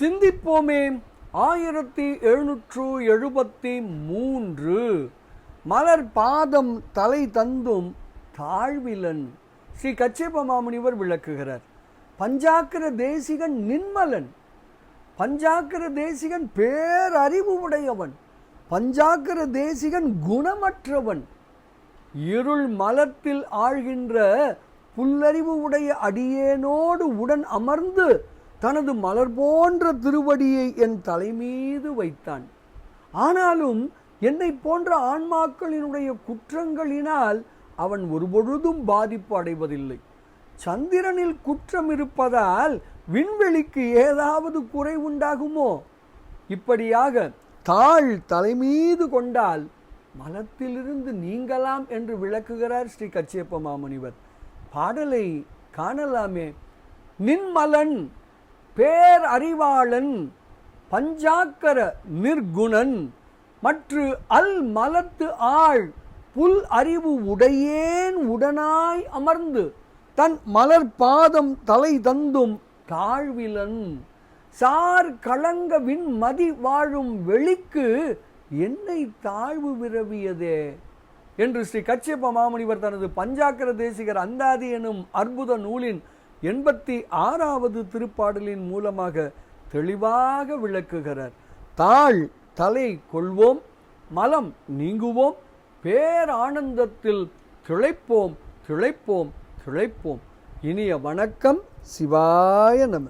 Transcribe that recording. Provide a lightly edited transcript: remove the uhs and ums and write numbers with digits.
சிந்திப்போமே. 1773 மலர் பாதம் தலை தந்தும் தாழ்விலன். ஸ்ரீ கச்சியப்ப மாமுனிவர் விளக்குகிறார். பஞ்சாக்கர தேசிகன் நின்மலன், பஞ்சாக்கர தேசிகன் பேரறிவு உடையவன், பஞ்சாக்கர தேசிகன் குணமற்றவன். இருள் மலத்தில் ஆழ்கின்ற புல்லறிவு உடைய அடியேனோடு உடன் அமர்ந்து தனது மலர் போன்ற திருவடியை என் தலைமீது வைத்தான். ஆனாலும் என்னை போன்ற ஆன்மாக்களினுடைய குற்றங்களினால் அவன் ஒருபொழுதும் பாதிப்பு அடைவதில்லை. சந்திரனில் குற்றம் இருப்பதால் விண்வெளிக்கு ஏதாவது குறை உண்டாகுமோ? இப்படியாக தாழ் தலைமீது கொண்டால் மலத்திலிருந்து நீங்கலாம் என்று விளக்குகிறார் ஸ்ரீ கச்சியப்ப மாமுனிவர். பாடலை காணலாமே. நின்மலன் பேர் அறிவாளன், பஞ்சாக்கர நிர்குணன், மற்று அல் மலத்து ஆள் புல் அறிவு உடையேன் உடனாய் அமர்ந்து தன் மலர் பாதம் தலை தந்தும் தாழ்விலன். சார் களங்க விண்மதி வாழும் வெளிக்கு என்னை தாழ்வு விரவியதே என்று ஸ்ரீ கச்சியப்ப மாமுனிவர் தனது பஞ்சாக்கர தேசிகர் அந்தாதி எனும் அற்புத நூலின் 86வது திருப்பாடலின் மூலமாக தெளிவாக விளக்குகிறார். தாழ் தலை கொள்வோம், மலம் நீங்குவோம், பேரானந்தத்தில் திளைப்போம் திளைப்போம் திளைப்போம். இனிய வணக்கம். சிவாய நம.